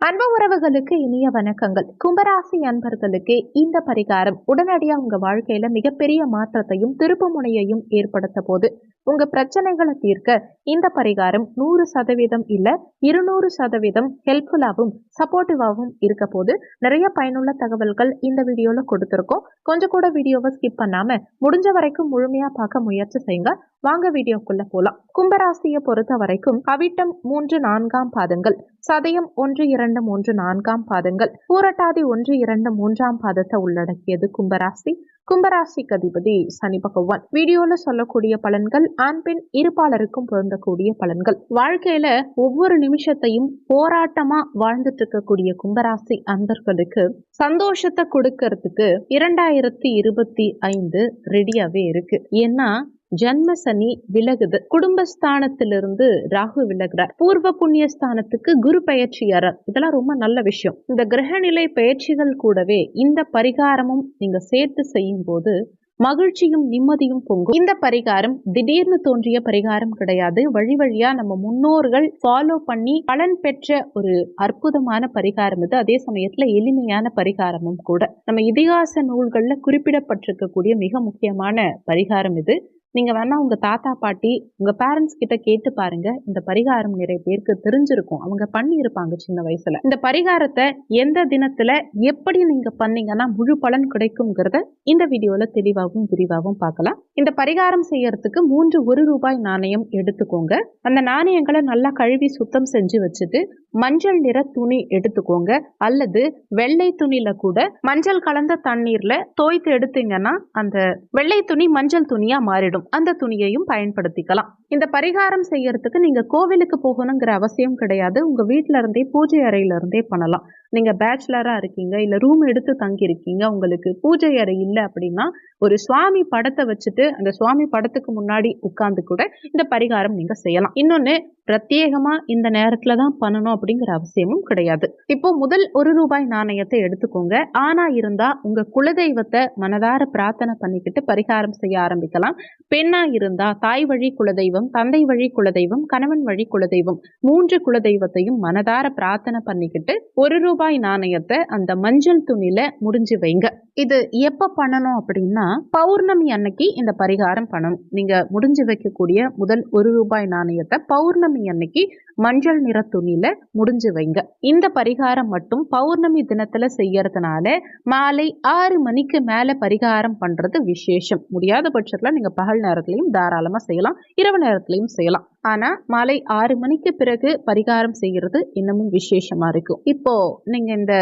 அன்பு உறவுகளுக்கு இனிய வணக்கங்கள். கும்பராசி அன்பர்களுக்கு இந்த பரிகாரம் உடனடியா உங்க வாழ்க்கையில மிகப்பெரிய மாற்றத்தையும் திருப்பு முனையையும் ஏற்படுத்த போது உங்க பிரச்சனைகளை தீர்க்க இந்த பரிகாரம் 100% இல்ல 200% ஹெல்ப்ஃபுல்லாகவும் சப்போர்ட்டிவாகவும் இருக்க போது நிறைய பயனுள்ள தகவல்கள் இந்த வீடியோல கொடுத்திருக்கோம். கொஞ்சம் கூட வீடியோவை ஸ்கிப் பண்ணாம முடிஞ்ச வரைக்கும் முழுமையா பார்க்க முயற்சி செய்யுங்க. வாங்க வீடியோக்குள்ள போலாம். கும்பராசியை பொறுத்த வரைக்கும் அவிட்டம் 3-4 பாதங்கள், சதயம் 1-2-3-4 பாதங்கள், பூரட்டாதி 1-2-3 பாதத்தை உள்ளடக்கியது கும்பராசி. கும்பராசிக்கு அதிபதி சனி பகவான். வீடியோல சொல்லக்கூடிய பலன்கள் ஆண் பெண் இருப்பாளருக்கும் பொருந்தக்கூடிய பலன்கள். வாழ்க்கையில ஒவ்வொரு நிமிஷத்தையும் போராட்டமா வாழ்ந்துட்டு இருக்கக்கூடிய கும்பராசி அன்பர்களுக்கு சந்தோஷத்தை கொடுக்கறதுக்கு 2025 ரெடியாவே இருக்கு. ஏன்னா ஜன்ம சனி விலகுது, குடும்பஸ்தானத்திலிருந்து ராகு விலகுறார், பூர்வ புண்ணிய ஸ்தானத்துக்கு குரு பயிற்சியாளர். இதெல்லாம் ரொம்ப நல்ல விஷயம். இந்த கிரகநிலை பயிற்சிகள் கூடவே இந்த பரிகாரமும் நீங்க சேர்த்து செய்யும் போது மகிழ்ச்சியும் நிம்மதியும் பொங்கும். இந்த பரிகாரம் திடீர்னு தோன்றிய பரிகாரம் கிடையாது. வழி வழியா நம்ம முன்னோர்கள் ஃபாலோ பண்ணி பலன் பெற்ற ஒரு அற்புதமான பரிகாரம் இது. அதே சமயத்துல எளிமையான பரிகாரமும் கூட. நம்ம இதிகாச நூல்கள்ல குறிப்பிடப்பட்டிருக்கக்கூடிய மிக முக்கியமான பரிகாரம் இது. நீங்க வேணா உங்க தாத்தா பாட்டி உங்க பேரண்ட்ஸ் கிட்ட கேட்டு பாருங்க. இந்த பரிகாரம் நிறைய பேருக்கு தெரிஞ்சிருக்கும், அவங்க பண்ணி இருப்பாங்க சின்ன வயசுல. இந்த பரிகாரத்தை எந்த தினத்துல எப்படி நீங்க பண்ணீங்கன்னா முழு பலன் கிடைக்கும்ங்கிறத இந்த வீடியோல தெளிவாகவும் விரிவாகவும் பார்க்கலாம். இந்த பரிகாரம் செய்யறதுக்கு 3 1 ரூபாய் நாணயம் எடுத்துக்கோங்க. அந்த நாணயங்களை நல்லா கழுவி சுத்தம் செஞ்சு வச்சுட்டு மஞ்சள் நிற துணி எடுத்துக்கோங்க, அல்லது வெள்ளை துணியில கூட மஞ்சள் கலந்த தண்ணீர்ல தோய்த்து எடுத்தீங்கன்னா அந்த வெள்ளை துணி மஞ்சள் துணியா மாறிடும். அந்த துணியையும் பயன்படுத்திக்கலாம். இந்த பரிகாரம் செய்யறதுக்கு நீங்க கோவிலுக்கு போகணுங்கிற அவசியம் கிடையாது. உங்க வீட்டுல இருந்தே பூஜை அறையில இருந்தே பண்ணலாம். நீங்க பேச்சுலரா இருக்கீங்க, இல்ல ரூம் எடுத்து தங்கி இருக்கீங்க, உங்களுக்கு பூஜை அறை இல்லை அப்படின்னா ஒரு சுவாமி படத்தை வச்சுட்டு அந்த சுவாமி படத்துக்கு முன்னாடி உட்கார்ந்து கூட இந்த பரிகாரம் நீங்க செய்யலாம். இன்னொன்னு, பிரத்யேகமா இந்த நேரத்துல தான் பண்ணணும் அப்படிங்கிற அவசியமும் கிடையாது. இப்போ முதல் 1 ரூபாய் நாணயத்தை எடுத்துக்கோங்க. ஆனா இருந்தா உங்க குலதெய்வத்தை மனதார பிரார்த்தனை பண்ணிக்கிட்டு பரிகாரம் செய்ய ஆரம்பிக்கலாம். பெண்ணா இருந்தா தாய் வழி குலதெய்வம், தந்தை வழி குலதெய்வம், கணவன் வழி குலதெய்வம், 3 குலதெய்வத்தையும் மனதார பிரார்த்தனை பண்ணிக்கிட்டு 1 ரூபாய் நாணயத்தை அந்த மஞ்சள் துணியில முடிஞ்சு வைங்க. இது எப்ப பண்ணணும் அப்படின்னா பௌர்ணமி அன்னைக்கு இந்த பரிகாரம் பண்ணணும். நீங்க முடிஞ்சு வைக்கக்கூடிய முதல் 1 ரூபாய் நாணயத்தை பௌர்ணமி அன்னைக்கு மஞ்சள் நிற துணியில முடிஞ்சு வைங்க. இந்த பரிகாரம் மட்டும் பௌர்ணமி தினத்துல செய்யறதுனால மாலை 6 மணிக்கு மேல பரிகாரம் பண்றது விசேஷம். முடியாத பட்சத்துல நீங்க பகல் நேரத்திலையும் தாராளமா செய்யலாம், இரவு நேரத்திலையும் செய்யலாம். ஆனா மாலை 6 மணிக்கு பிறகு பரிகாரம் செய்யறது இன்னமும் விசேஷமா இருக்கும். இப்போ நீங்க இந்த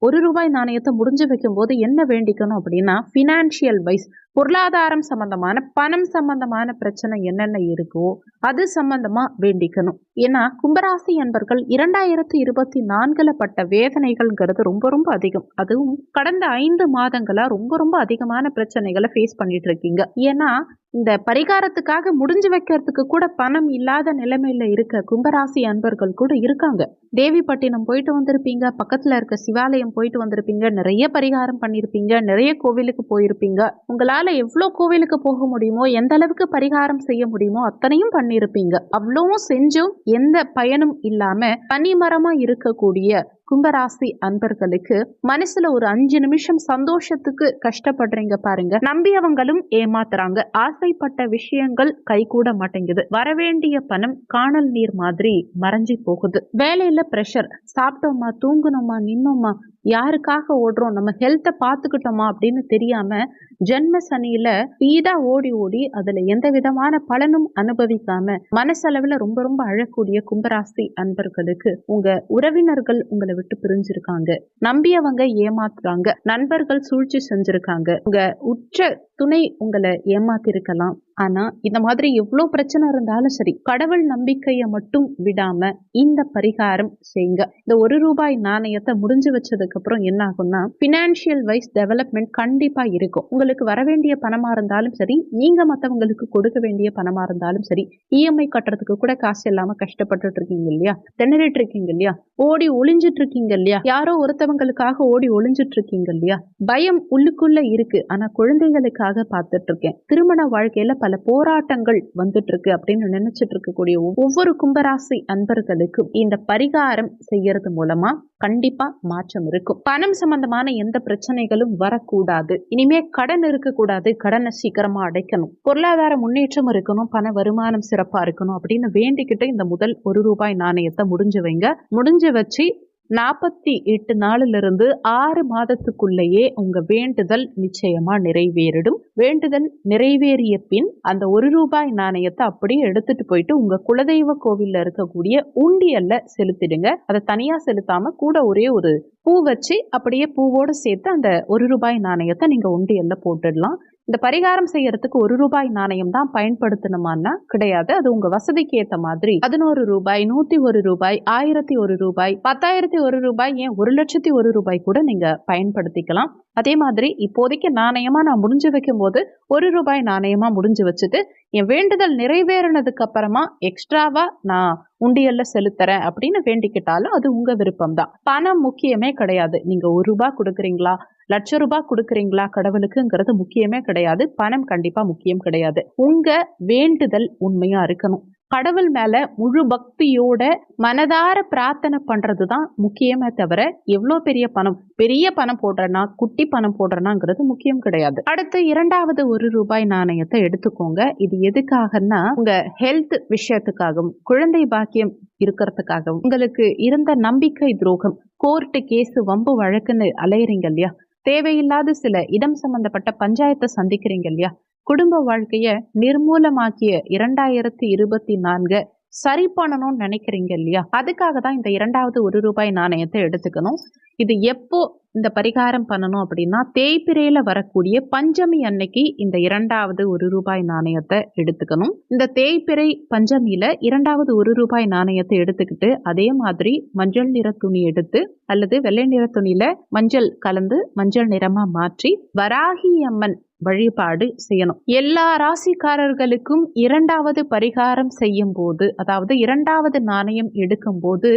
1 ரூபாய் நாணயத்தை முடிஞ்சு வைக்கும் போது என்ன வேண்டிக்கணும் அப்படின்னா, பினான்சியல் வைஸ் பொருளாதாரம் சம்பந்தமான பணம் சம்பந்தமான பிரச்சனை என்னென்ன இருக்கோ அது சம்பந்தமா வேண்டிக்கணும். ஏன்னா கும்பராசி என்பர்கள் 2024 பட்ட வேதனைகள்ங்கிறது ரொம்ப ரொம்ப அதிகம். அதுவும் கடந்த 5 மாதங்களா ரொம்ப ரொம்ப அதிகமான பிரச்சனைகளை ஃபேஸ் பண்ணிட்டு இருக்கீங்க. ஏன்னா இந்த பரிகாரத்துக்காக முடிஞ்சு வைக்கிறதுக்கு கூட பணம் இல்லாத நிலைமையில இருக்க கும்பராசி அன்பர்கள் கூட இருக்காங்க. தேவிப்பட்டினம் போயிட்டு வந்திருப்பீங்க, பக்கத்துல இருக்க சிவாலயம் போயிட்டு வந்திருப்பீங்க, நிறைய பரிகாரம் பண்ணிருப்பீங்க, நிறைய கோவிலுக்கு போயிருப்பீங்க. உங்களால எவ்வளவு கோவிலுக்கு போக முடியுமோ, எந்த அளவுக்கு பரிகாரம் செய்ய முடியுமோ அத்தனையும் பண்ணிருப்பீங்க. அவ்வளவும் செஞ்சும் எந்த பயனும் இல்லாம பனிமரமா இருக்கக்கூடிய கும்பராசி அன்பர்களுக்கு மனசுல ஒரு 5 நிமிஷம் சந்தோஷத்துக்கு கஷ்டப்படுறீங்க பாருங்க. நம்பியவங்களும் ஏமாத்துறாங்க. ஆசைப்பட்ட விஷயங்கள் கைகூட மாட்டேங்குது. வரவேண்டிய பணம் காணல் நீர் மாதிரி மறைஞ்சி போகுது. வேலையில பிரஷர், சாப்பிட்டோமா, தூங்குனோமா, நின்னோமா, யாருக்காக ஓடுறோம், நம்ம ஹெல்த்தை பார்த்துக்கிட்டோமா அப்படின்னு தெரியாம ஜென்ம சனியில ஸ்பீடா ஓடி ஓடி அதுல எந்த விதமான பலனும் அனுபவிக்காம மனசளவுல ரொம்ப ரொம்ப அழக்கூடிய கும்பராசி அன்பர்களுக்கு உங்க உறவினர்கள் உங்களை விட்டு பிரிஞ்சிருக்காங்க, நம்பியவங்க ஏமாத்துறாங்க, நண்பர்கள் சூழ்ச்சி செஞ்சிருக்காங்க, உங்க உற்ற துணை உங்களை ஏமாத்திருக்கலாம். ஆனா இந்த மாதிரி எவ்வளவு பிரச்சனை இருந்தாலும் சரி, கடவுள் நம்பிக்கையை மட்டும் விடாம இந்த பரிகாரம் செய்யுங்க. இந்த 1 ரூபாய் நாணயத்தை முடிஞ்சு வச்சதுக்கு அப்புறம் என்ன ஆகும்னா பினான்சியல் வைஸ் டெவலப்மெண்ட் கண்டிப்பா இருக்கும். உங்களுக்கு வர வேண்டிய பணமா இருந்தாலும் சரி, நீங்க மத்தவங்களுக்கு கொடுக்க வேண்டிய பணமா இருந்தாலும் சரி, இஎம்ஐ கட்டுறதுக்கு கூட காசு இல்லாம கஷ்டப்பட்டு இருக்கீங்க இல்லையா, திணறிட்டு இருக்கீங்க இல்லையா, ஓடி ஒளிஞ்சிட்டு இருக்கீங்க இல்லையா, யாரோ ஒருத்தவங்களுக்காக ஓடி ஒளிஞ்சிட்டு இருக்கீங்க இல்லையா, பயம் உள்ளுக்குள்ள இருக்கு. ஆனா குழந்தைகளுக்காக வேலைக்காக பார்த்துட்டு இருக்கேன், திருமண வாழ்க்கையில பல போராட்டங்கள் வந்துட்டு இருக்கு அப்படின்னு நினைச்சிட்டு இருக்கக்கூடிய ஒவ்வொரு கும்பராசி அன்பர்களுக்கும் இந்த பரிகாரம் செய்யறது மூலமா கண்டிப்பா மாற்றம் இருக்கும். பணம் சம்பந்தமான எந்த பிரச்சனைகளும் வரக்கூடாது, இனிமே கடன் இருக்கக்கூடாது, கடனை சீக்கிரமா அடைக்கணும், பொருளாதார முன்னேற்றம் இருக்கணும், பண வருமானம் சிறப்பா இருக்கணும் அப்படின்னு வேண்டிக்கிட்டு இந்த முதல் ₹1 நாணயத்தை முடிஞ்சு வைங்க. முடிஞ்சு வச்சு 48 நாளிலிருந்து 6 மாதத்துக்குள்ளேயே உங்க வேண்டுதல் நிச்சயமா நிறைவேறிடும். வேண்டுதல் நிறைவேறிய பின் அந்த ₹1 நாணயத்தை அப்படியே எடுத்துட்டு போயிட்டு உங்க குலதெய்வ கோவில்ல இருக்கக்கூடிய உண்டியல்ல செலுத்திடுங்க. அதை தனியா செலுத்தாம கூட ஒரே ஒரு பூ வச்சு அப்படியே பூவோடு சேர்த்து அந்த ₹1 நாணயத்தை நீங்க உண்டியல்ல போட்டுடலாம். இந்த பரிகாரம் செய்யறதுக்கு ₹1 நாணயம் தான் பயன்படுத்தணுமான்னா கிடையாது. அது உங்க வசதிக்கு ஏத்த மாதிரி ₹11, ₹101, ₹1001, ₹10,001, ஏன் ₹1,01,000 கூட நீங்க பயன்படுத்திக்கலாம். அதே மாதிரி இப்போதைக்கு நாணயமா நான் முடிஞ்சு வைக்கும் போது ₹1 நாணயமா முடிஞ்சு வச்சுட்டு என் வேண்டுதல் நிறைவேறினதுக்கு அப்புறமா எக்ஸ்ட்ராவா நான் உண்டியல்ல செலுத்துறேன் அப்படின்னு வேண்டிக்கிட்டாலும் அது உங்க விருப்பம் தான். பணம் முக்கியமே கிடையாது. நீங்க ₹1 கொடுக்குறீங்களா, ₹1,00,000 கொடுக்குறீங்களா கடவுளுக்குங்கிறது முக்கியமே கிடையாது. பணம் கண்டிப்பா முக்கியம் கிடையாது. உங்க வேண்டுதல் உண்மையா இருக்கணும். கடவுள் மேல முழு பக்தியோட மனதார பிரார்த்தனை பண்றது தான் முக்கியமே தவிர எவ்வளோ பெரிய பணம் போடுறனா குட்டி பணம் போடுறனாங்கிறது முக்கியம் கிடையாது. அடுத்து இரண்டாவது ₹1 நாணயத்தை எடுத்துக்கோங்க. இது எதுக்காகன்னா உங்க ஹெல்த் விஷயத்துக்காகவும் குழந்தை பாக்கியம் இருக்கிறதுக்காகவும் உங்களுக்கு இருந்த நம்பிக்கை துரோகம், கோர்ட்டு கேஸ் வம்பு வழக்குன்னு அலையறீங்க இல்லையா, தேவையில்லாத சில இடம் சம்பந்தப்பட்ட பஞ்சாயத்தை சந்திக்கிறீங்க இல்லையா, குடும்ப வாழ்க்கைய நிர்மூலமாக்கிய 2024 சரி பண்ணணும்னு நினைக்கிறீங்க இல்லையா, அதுக்காக தான் இந்த இரண்டாவது ₹1 நாணயத்தை எடுத்துக்கணும். இது எப்போ இந்த பரிகாரம் பண்ணணும் அப்படின்னா தேய்பிரையில வரக்கூடிய பஞ்சமி அன்னைக்கு இந்த இரண்டாவது ₹1 நாணயத்தை எடுத்துக்கணும். இந்த தேய்பிரை பஞ்சமியில இரண்டாவது ₹1 நாணயத்தை எடுத்துக்கிட்டு அதே மாதிரி மஞ்சள் நிற துணி எடுத்து அல்லது வெள்ளை நிற துணியில மஞ்சள் கலந்து மஞ்சள் நிறமா மாற்றி வராகி அம்மன் வழிபாடு செய்யணும். எல்லா ராசிக்காரர்களுக்கும் இரண்டாவது பரிகாரம் செய்யும் போது, அதாவது இரண்டாவது நாணயம் எடுக்கும் போது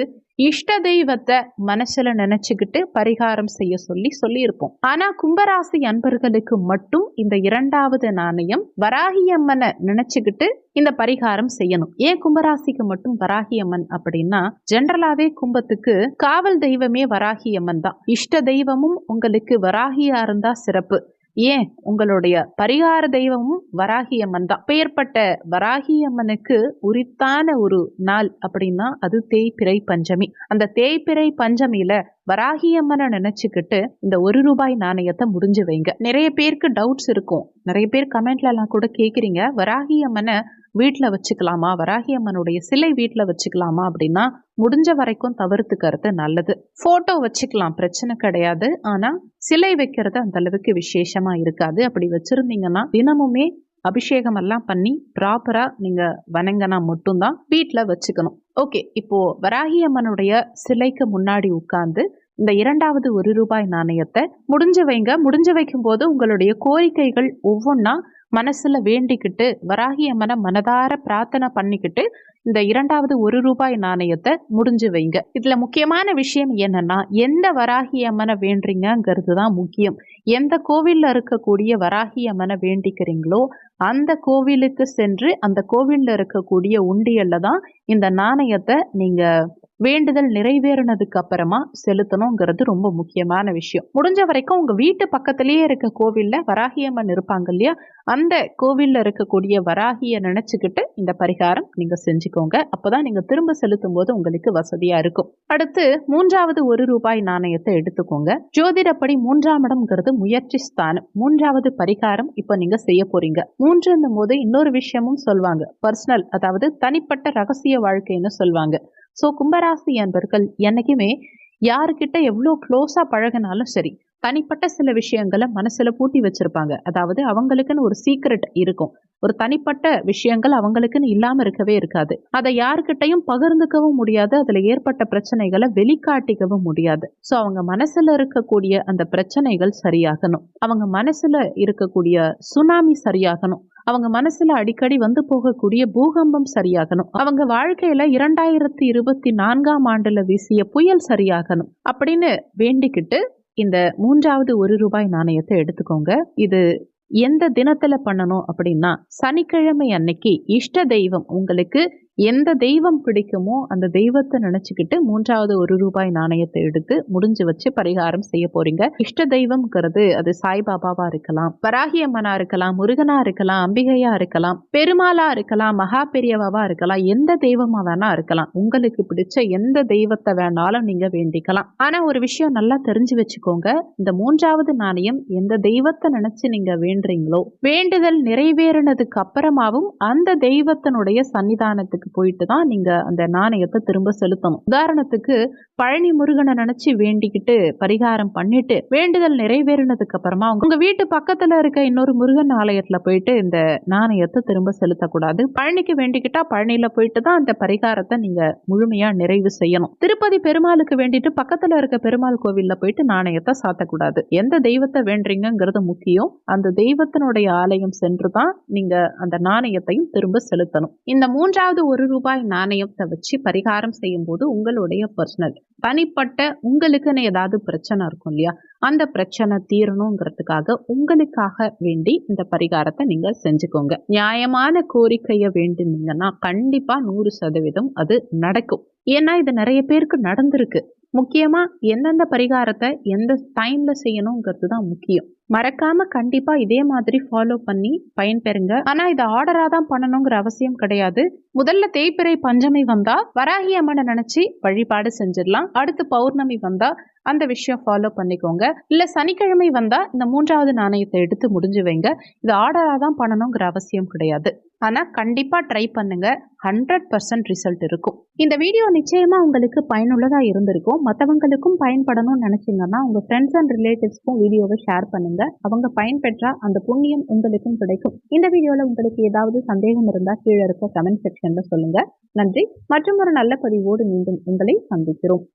இஷ்ட தெய்வத்தை மனசுல நினைச்சுக்கிட்டு பரிகாரம் செய்ய சொல்லியிருப்போம். ஆனா கும்பராசி அன்பர்களுக்கு மட்டும் இந்த இரண்டாவது நாணயம் வராகி அம்மனை நினைச்சுக்கிட்டு இந்த பரிகாரம் செய்யணும். ஏன் கும்பராசிக்கு மட்டும் வராகி அம்மன் அப்படின்னா, ஜென்ரலாவே கும்பத்துக்கு காவல் தெய்வமே வராகி அம்மன் தான். இஷ்ட தெய்வமும் உங்களுக்கு வராகியா இருந்தா சிறப்பு. ஏன் உங்களுடைய பரிகார தெய்வமும் வராகி அம்மன் தான். பெயர்பட்ட வராகி அம்மனுக்கு உரித்தான ஒரு நாள் அப்படின்னா அது தேய்பிறை பஞ்சமி. அந்த தேய்பிறை பஞ்சமியில வராகி அம்மனை நினைச்சுக்கிட்டு இந்த ₹1 நாணயத்தை முடிஞ்சு வைங்க. நிறைய பேருக்கு டவுட்ஸ் இருக்கும், நிறைய பேர் கமெண்ட்ல எல்லாம் கூட கேக்குறீங்க, வராகி அம்மனை வீட்டில் வச்சுக்கலாமா, வராகி அம்மனுடைய சிலை வீட்டில் வச்சுக்கலாமா அப்படின்னா முடிஞ்ச வரைக்கும் தவிர்த்துக்கிறது நல்லது. போட்டோ வச்சுக்கலாம், பிரச்சனை கிடையாது. ஆனா சிலை வைக்கிறது அந்த அளவுக்கு விசேஷமா இருக்காது. அப்படி வச்சிருந்தீங்கன்னா தினமுமே அபிஷேகம் எல்லாம் பண்ணி ப்ராப்பரா நீங்க வணங்கினா மட்டும்தான் வீட்டுல வச்சுக்கணும். ஓகே, இப்போ வராகி அம்மனுடைய சிலைக்கு முன்னாடி உட்கார்ந்து இந்த இரண்டாவது ₹1 நாணயத்தை முடிஞ்சு வைங்க. முடிஞ்சு வைக்கும் போது உங்களுடைய கோரிக்கைகள் ஒவ்வொன்னா மனசுல வேண்டிக்கிட்டு வராகி அம்மனை மனதார பிரார்த்தனை பண்ணிக்கிட்டு இந்த இரண்டாவது ₹1 நாணயத்தை முடிஞ்சு வைங்க. இதுல முக்கியமான விஷயம் என்னன்னா, எந்த வராகி அம்மனை வேண்டுறீங்கிறது தான் முக்கியம். எந்த கோவில்ல இருக்கக்கூடிய வராகி அம்மனை வேண்டிக்கிறீங்களோ அந்த கோவிலுக்கு சென்று அந்த கோவில்ல இருக்கக்கூடிய உண்டியல்ல தான் இந்த நாணயத்தை நீங்க வேண்டுதல் நிறைவேறினதுக்கு அப்புறமா செலுத்தணுங்கிறது ரொம்ப முக்கியமான விஷயம். முடிஞ்ச வரைக்கும் உங்க வீட்டு பக்கத்திலேயே இருக்க கோவில்ல வராகி அம்மன் இருப்பாங்க இல்லையா, அந்த கோவில்ல இருக்கக்கூடிய வராகிய நினைச்சுக்கிட்டு இந்த பரிகாரம் நீங்க செஞ்சுக்கோங்க. அப்பதான் நீங்க திரும்ப செலுத்தும் போது உங்களுக்கு வசதியா இருக்கும். அடுத்து மூன்றாவது ₹1 நாணயத்தை எடுத்துக்கோங்க. ஜோதிடப்படி 3ஆம் இடம்ங்கிறது முயற்சி ஸ்தானம். மூன்றாவது பரிகாரம் இப்ப நீங்க செய்ய போறீங்க. 3 போது இன்னொரு விஷயமும் சொல்வாங்க, பர்சனல், அதாவது தனிப்பட்ட ரகசிய வாழ்க்கைன்னு சொல்வாங்க. ஸோ கும்பராசி அன்பர்கள் என்னைக்குமே யாருக்கிட்ட எவ்வளோ க்ளோஸா பழகினாலும் சரி, தனிப்பட்ட சில விஷயங்களை மனசுல பூட்டி வச்சிருப்பாங்க. அதாவது அவங்களுக்குன்னு ஒரு சீக்ரெட் இருக்கும், ஒரு தனிப்பட்ட விஷயங்கள் அவங்களுக்குன்னு இல்லாம இருக்கவே இருக்காது. அதை யாருக்கிட்டையும் பகிர்ந்துக்கவும் முடியாது, அதுல ஏற்பட்ட பிரச்சனைகளை வெளிக்காட்டிக்கவும் முடியாது. ஸோ அவங்க மனசுல இருக்கக்கூடிய அந்த பிரச்சனைகள் சரியாகணும், அவங்க மனசுல இருக்கக்கூடிய சுனாமி சரியாகணும், அவங்க மனசுல அடிக்கடி வந்து போகக்கூடிய பூகம்பம் சரியாகணும், அவங்க வாழ்க்கையில 2024ஆம் ஆண்டுல வீசிய புயல் சரியாகணும் அப்படின்னு வேண்டிக்கிட்டு இந்த மூன்றாவது ₹1 நாணயத்தை எடுத்துக்கோங்க. இது எந்த தினத்துல பண்ணணும் அப்படின்னா, சனிக்கிழமை அன்னைக்கு இஷ்ட தெய்வம் உங்களுக்கு எந்த தெய்வம் பிடிக்குமோ அந்த தெய்வத்தை நினைச்சுக்கிட்டு 3வது ₹1 நாணயத்தை எடுத்து முடிஞ்சு வச்சு பரிகாரம் செய்ய போறீங்க. இஷ்ட தெய்வம்ங்கிறது அது சாய்பாபாவா இருக்கலாம், வராகி அம்மனா இருக்கலாம், முருகனா இருக்கலாம், அம்பிகையா இருக்கலாம், பெருமாளா இருக்கலாம், மகா பெரியவாவா இருக்கலாம், எந்த தெய்வமா வேணா இருக்கலாம். உங்களுக்கு பிடிச்ச எந்த தெய்வத்தை வேணாலும் நீங்க வேண்டிக்கலாம். ஆனா ஒரு விஷயம் நல்லா தெரிஞ்சு வச்சுக்கோங்க, இந்த 3வது நாணயம் எந்த தெய்வத்தை நினைச்சு நீங்க வேண்டுறீங்களோ, வேண்டுதல் நிறைவேறினதுக்கு அப்புறமாவும் அந்த தெய்வத்தினுடைய சன்னிதானத்துக்கு போயிட்டு தான் நீங்க அந்த நாணயத்தை திரும்ப செலுத்தணும். உதாரணத்துக்கு பழனி முருகனை நினைச்சு வேண்டிக்கிட்டு பரிகாரம் பண்ணிட்டு வேண்டுதல் நிறைவேறினதுக்கு அப்புறமா உங்க வீட்டு பக்கத்துல இருக்க இன்னொரு முருகன் ஆலயத்துல போயிட்டு இந்த நாணயத்தை திரும்ப செலுத்தக்கூடாது. பழனிக்கு வேண்டிக்கிட்டா பழனியில போயிட்டு தான் அந்த பரிகாரத்தை நீங்க முழுமையா நிறைவு செய்யணும். திருப்பதி பெருமாளுக்கு வேண்டிட்டு பக்கத்துல இருக்க பெருமாள் கோவில்ல போயிட்டு நாணயத்தை சாத்தக்கூடாது. எந்த தெய்வத்தை வேண்டுறீங்கிறது முக்கியம். அந்த தெய்வத்தினுடைய ஆலயம் சென்று தான் நீங்க அந்த நாணயத்தையும் திரும்ப செலுத்தணும். இந்த 3வது ₹1 நாணயத்தை வச்சு பரிகாரம் செய்யும் போது உங்களுடைய பர்சனல் தனிப்பட்ட உங்களுக்குன்னு ஏதாவது பிரச்சனை இருக்கும் இல்லையா, அந்த பிரச்சனை தீரணுங்கிறதுக்காக உங்களுக்காக வேண்டி இந்த பரிகாரத்தை நீங்க செஞ்சுக்கோங்க. நியாயமான கோரிக்கையை வேண்டினீங்கன்னா கண்டிப்பா 100% அது நடக்கும். ஏன்னா இது நிறைய பேருக்கு நடந்திருக்கு. முக்கியமா எந்தெந்த பரிகாரத்தை எந்த டைம்ல செய்யணுங்கிறது தான் முக்கியம். மறக்காம கண்டிப்பா இதே மாதிரி ஃபாலோ பண்ணி பயன்பெறுங்க. ஆனா இது ஆர்டரா தான் பண்ணணுங்கிற அவசியம் கிடையாது. முதல்ல தேய்பிறை பஞ்சமி வந்தா வராகி அம்மனை நினைச்சு வழிபாடு செஞ்சிடலாம். அடுத்து பௌர்ணமி வந்தா அந்த விஷயம் ஃபாலோ பண்ணிக்கோங்க. இல்ல சனிக்கிழமை வந்தா இந்த 3வது நாணயத்தை எடுத்து முடிஞ்சு வைங்க. இது ஆர்டரா தான் பண்ணணுங்கிற அவசியம் கிடையாது. ஆனா கண்டிப்பா ட்ரை பண்ணுங்க, 100% ரிசல்ட் இருக்கும். இந்த வீடியோ நிச்சயமா உங்களுக்கு பயனுள்ளதா இருந்திருக்கும். மற்றவங்களுக்கும் பயன்படணும்னு நினைச்சீங்கன்னா உங்க ஃப்ரெண்ட்ஸ் அண்ட் ரிலேட்டிவ்ஸ்க்கும் வீடியோவை ஷேர் பண்ணுங்க. அவங்க பயன்பெற்றா அந்த புண்ணியம் உங்களுக்கும் கிடைக்கும். இந்த வீடியோல உங்களுக்கு ஏதாவது சந்தேகம் இருந்தா கீழே இருக்க கமெண்ட் செக்ஷன்ல சொல்லுங்க. நன்றி. மற்றும் ஒரு நல்ல பதிவோடு மீண்டும் உங்களை சந்திக்கிறோம்.